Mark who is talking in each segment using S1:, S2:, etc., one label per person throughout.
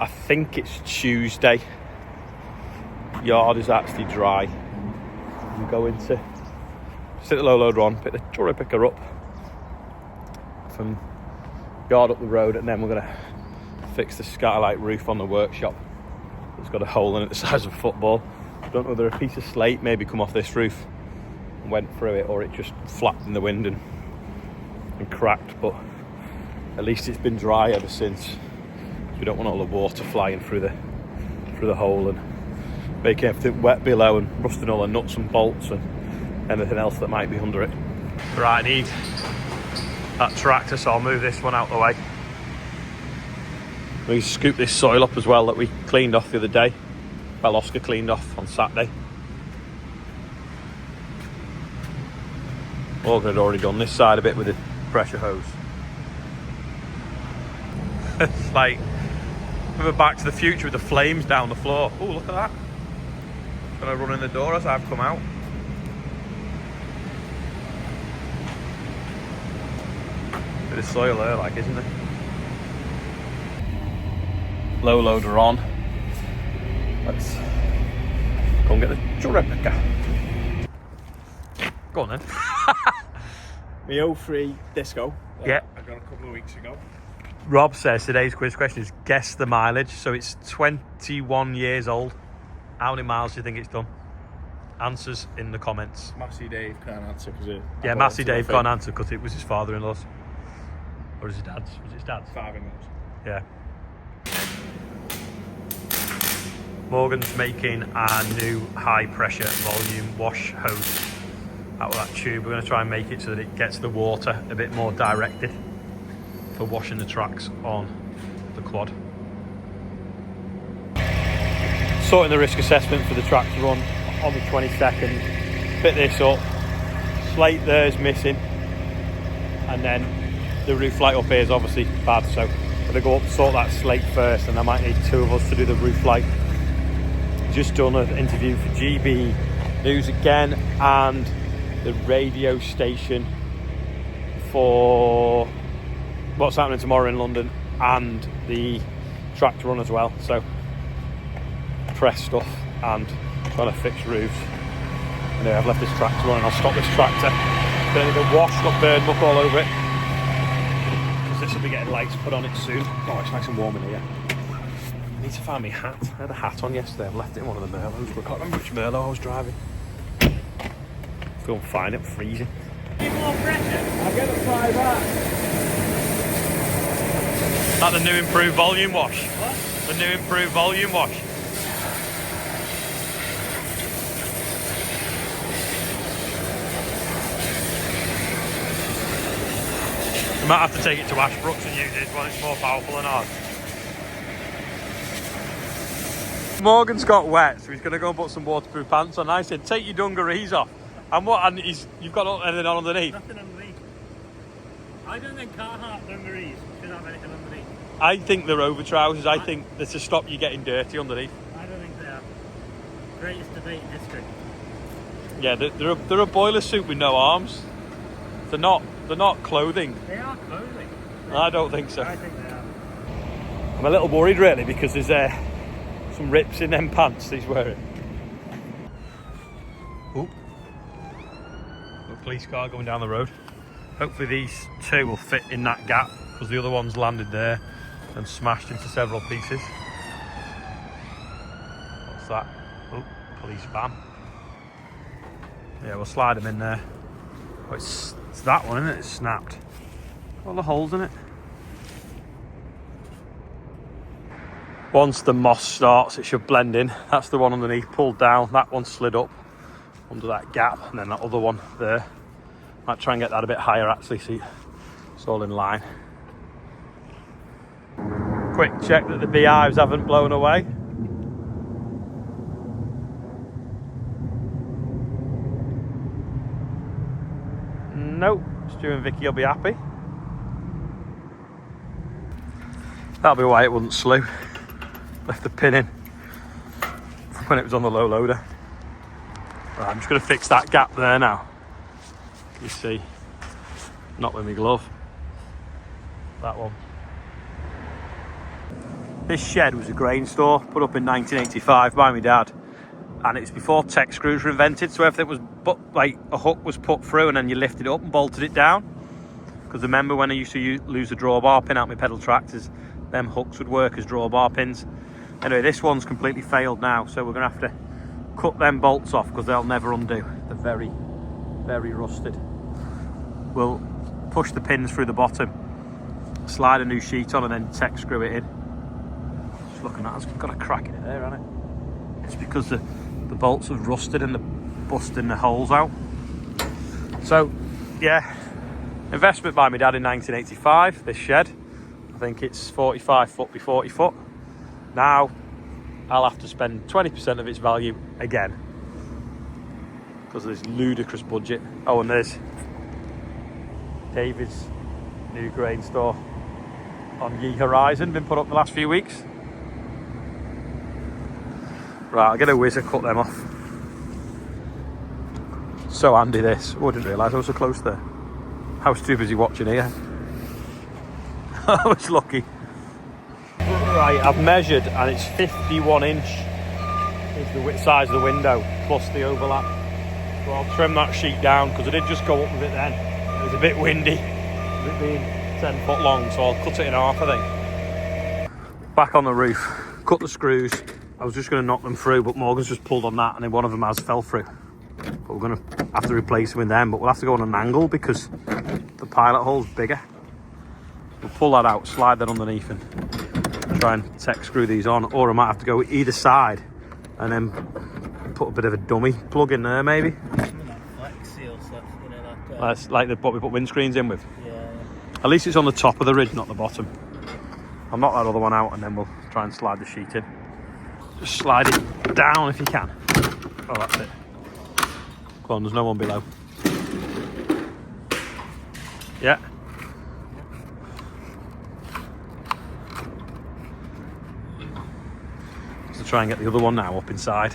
S1: I think it's Tuesday. Yard is actually dry. I'm going to sit the low loader on, pick the cherry picker up from yard up the road, and then we're going to fix the skylight roof on the workshop. It's got a hole in it the size of a football. I don't know whether a piece of slate maybe come off this roof and went through it, or it just flapped in the wind and cracked, but at least it's been dry ever since. We don't want all the water flying through the hole and making everything wet below and rusting all the nuts and bolts and anything else that might be under it. Right, I need that tractor, so I'll move this one out the way. We scoop this soil up as well that we cleaned off the other day. Well, Oscar cleaned off on Saturday. Morgan had already done this side a bit with the pressure hose. It's like we're Back to the Future with the flames down the floor. Oh, look at that. It's gonna run in the door as I've come out. Bit of soil there, like, isn't there? Low loader on. Let's go and get the cherry picker. Go on then.
S2: My 03 Disco.
S1: Yeah.
S2: I got a couple of weeks ago.
S1: Rob says today's quiz question is guess the mileage. So it's 21 years old. How many miles do you think it's done? Answers in the comments.
S2: Massey Dave can't answer because
S1: yeah, Massey Dave can't answer because it was his father-in-law's. Or is it dad's? Was it his dad's?
S2: Father-in-law's.
S1: Yeah. Morgan's making our new high pressure volume wash hose out of that tube. We're going to try and make it so that it gets the water a bit more directed for washing the tracks on the quad. Sorting the risk assessment for the tractor run on the 22nd. Fit this up. Slate there is missing, and then the roof light up here is obviously bad, so I'm going to go up and sort that slate first, and I might need two of us to do the roof light. Just done an interview for GB News again and the radio station for what's happening tomorrow in London and the tractor run as well. So press stuff and trying to fix roofs. Anyway, I've left this tractor running. I'll stop this tractor. Then it'll get washed, got burn muck all over it. Because this will be getting lights put on it soon. Oh, it's nice and warm in here. I need to find my hat. I had a hat on yesterday. I've left it in one of the Merlots, but I can't remember which Merlot I was driving. Go and find it, I'm freezing.
S2: Give more pressure. I'll get a 5 out.
S1: That the new improved volume wash?
S2: What?
S1: The new improved volume wash. We might have to take it to Ashbrooks and use this one. It's more powerful than ours. Morgan's got wet, so he's going to go and put some waterproof pants on. I said, take your dungarees off. And what? And you've got anything on underneath?
S2: Nothing underneath. I don't think Carhartt dungarees should have anything underneath.
S1: I think they're over trousers. I think they're to stop you getting dirty underneath.
S2: I don't think they are. Greatest debate in history.
S1: Yeah, they're a boiler suit with no arms. They're not clothing.
S2: They are clothing.
S1: I don't think so.
S2: I think they are.
S1: I'm a little worried really because there's some rips in them pants he's wearing. Ooh. A police car going down the road. Hopefully these two will fit in that gap because the other one's landed there and smashed into several pieces. What's that? Oh, police van. Yeah, we'll slide them in there. Oh, it's that one, isn't it? It's snapped. All the holes in it. Once the moss starts, it should blend in. That's the one underneath, pulled down. That one slid up under that gap, and then that other one there. Might try and get that a bit higher actually, see it's all in line. Quick check that the beehives haven't blown away. Nope, Stu and Vicky will be happy. That'll be why it wouldn't slew. Left the pin in when it was on the low loader. Right, I'm just going to fix that gap there now. You see, not with my glove. That one. This shed was a grain store put up in 1985 by my dad, and it's before tech screws were invented, so everything was like a hook was put through and then you lifted it up and bolted it down. Because remember when I used to lose the drawbar pin out my pedal tractors, them hooks would work as drawbar pins. Anyway, this one's completely failed now, so we're going to have to cut them bolts off because they'll never undo. They're very, very rusted. We'll push the pins through the bottom, slide a new sheet on and then tech screw it in. Just looking at it, it's got a crack in it there, hasn't it? It's because the bolts have rusted and they're busting the holes out. So, yeah, investment by my dad in 1985, this shed. I think it's 45 foot by 40 foot. Now, I'll have to spend 20% of its value again because of this ludicrous budget. Oh, and there's David's new grain store on Ye Horizon, been put up the last few weeks. Right, I'll get a whizzer, cut them off. So handy this. Oh, I didn't realise I was so close there. I was too busy watching here. I was lucky. Right, I've measured and it's 51 inch is the width size of the window plus the overlap. So I'll trim that sheet down because I did just go up with it then. It was a bit windy, with it being 10 foot long, so I'll cut it in half, I think. Back on the roof, cut the screws. I was just going to knock them through, but Morgan's just pulled on that and then one of them has fell through. But we're going to have to replace them with them, but we'll have to go on an angle because the pilot hole's bigger. We'll pull that out, slide that underneath and try and tech screw these on, or I might have to go either side and then put a bit of a dummy plug in there maybe.
S2: Flex seal stuff, you know,
S1: That's like what we put windscreens in with.
S2: Yeah.
S1: At least it's on the top of the ridge, not the bottom. I'll knock that other one out and then we'll try and slide the sheet in. Just slide it down if you can. Oh, that's it. Come on, there's no one below. Yeah. So try and get the other one now up inside.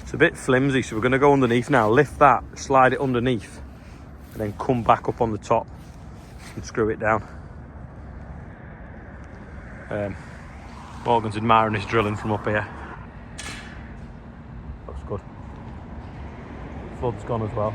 S1: It's a bit flimsy, so we're going to go underneath now. Lift that, slide it underneath, and then come back up on the top and screw it down. Morgan's admiring his drilling from up here. Looks good. Flood's gone as well.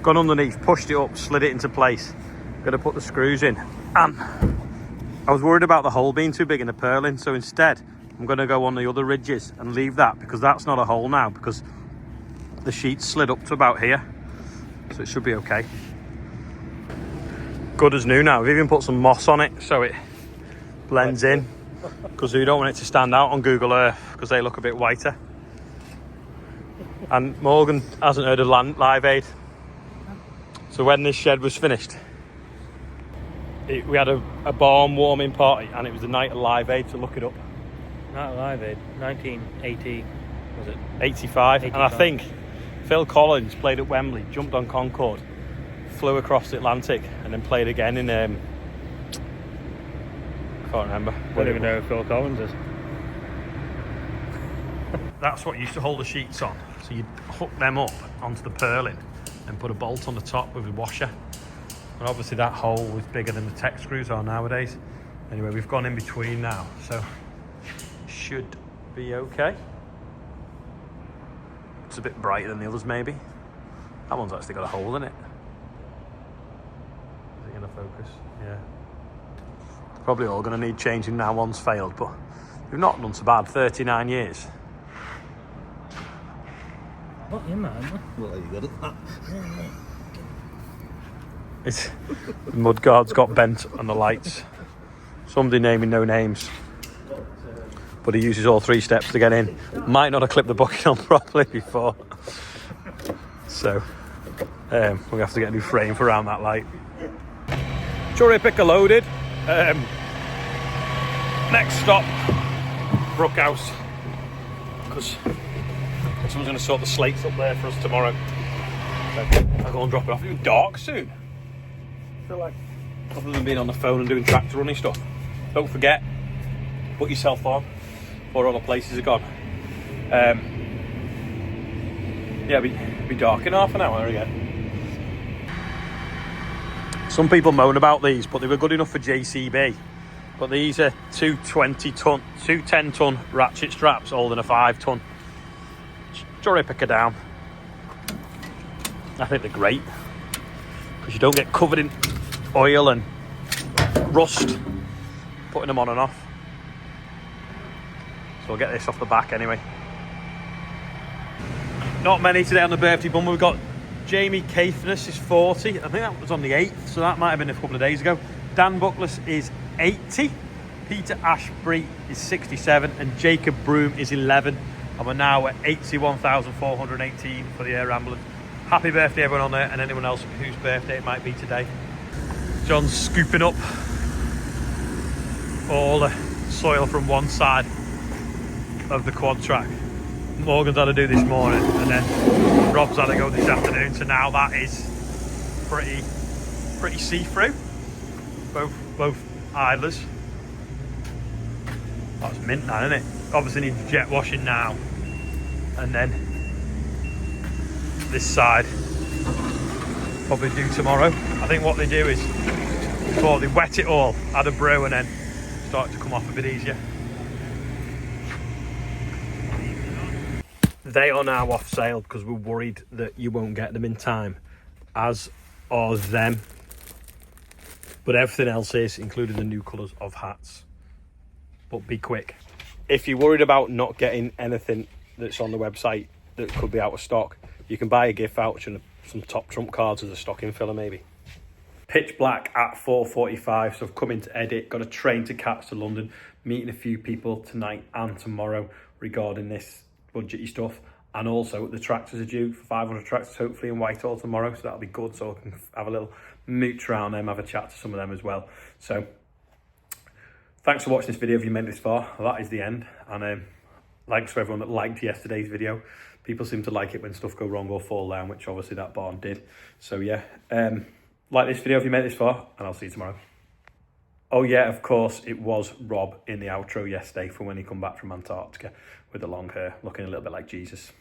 S1: Gone underneath, pushed it up, slid it into place. Gonna put the screws in. And I was worried about the hole being too big in the purlin, so instead I'm gonna go on the other ridges and leave that because that's not a hole now because the sheet slid up to about here. So it should be okay. Good as new now. We've even put some moss on it so it blends in because we don't want it to stand out on Google Earth because they look a bit whiter. And Morgan hasn't heard of Live Aid. So when this shed was finished, we had a barn warming party and it was the night of Live Aid, so look it up.
S2: Not Live Aid, 1980, was it?
S1: 85. And I think Phil Collins played at Wembley, jumped on Concorde, flew across the Atlantic and then played again in I can't remember.
S2: I don't even know who Phil Collins is.
S1: That's what used to hold the sheets on. So you'd hook them up onto the purlin and put a bolt on the top with a washer. And obviously that hole was bigger than the tech screws are nowadays. Anyway, we've gone in between now, so should be okay. It's a bit brighter than the others maybe. That one's actually got a hole in it. Is it gonna focus? Yeah. Probably all gonna need changing now, one's failed, but we've not done so bad, 39 years.
S2: What in man?
S3: Well, you got it.
S1: It's, the mudguard's got bent on the lights. Somebody naming no names. But he uses all 3 steps to get in. Might not have clipped the bucket on properly before. So, we have to get a new frame for around that light. Cherry picker loaded. Next stop, Brookhouse. Because someone's going to sort the slates up there for us tomorrow. So I'll go and drop it off. It's dark soon. I feel like, other than being on the phone and doing tractor running stuff, don't forget, put yourself on before all the places are gone. Yeah, it'll be dark in half an hour again. Some people moan about these, but they were good enough for JCB. But these are two 10-ton ratchet straps holding a 5-ton jury picker down. I think they're great because you don't get covered in oil and rust putting them on and off. So we'll get this off the back anyway. Not many today on the birthday bun. We've got Jamie Caithness is 40. I think that was on the 8th, so that might have been a couple of days ago. Dan Buckless is 80. Peter Ashbury is 67. And Jacob Broom is 11. And we're now at 81,418 for the air ambulance. Happy birthday everyone on there and anyone else whose birthday it might be today. John's scooping up all the soil from one side of the quad track. Morgan's had to do this morning and then Rob's had to go this afternoon, so now that is pretty see-through. Both idlers. That's mint now, isn't it? Obviously needs jet washing now. And then this side probably do tomorrow. I think what they do is before they wet it all, add a brew and then start to come off a bit easier. They are now off sale because we're worried that you won't get them in time, as are them. But everything else is, including the new colours of hats. But be quick. If you're worried about not getting anything that's on the website that could be out of stock, you can buy a gift voucher and some top trump cards as a stocking filler maybe. Pitch black at 4:45, so I've come in to edit, got a train to catch to London, meeting a few people tonight and tomorrow regarding this budgety stuff. And also the tractors are due for 500 tractors hopefully in Whitehall tomorrow, so that'll be good, so I can have a little mooch around them, have a chat to some of them as well. So thanks for watching this video if you made it this far. That is the end, and thanks for everyone that liked yesterday's video. People seem to like it when stuff go wrong or fall down, which obviously that barn did. So yeah, like this video if you made it this far, and I'll see you tomorrow. Oh yeah, of course, it was Rob in the outro yesterday for when he come back from Antarctica with the long hair, looking a little bit like Jesus.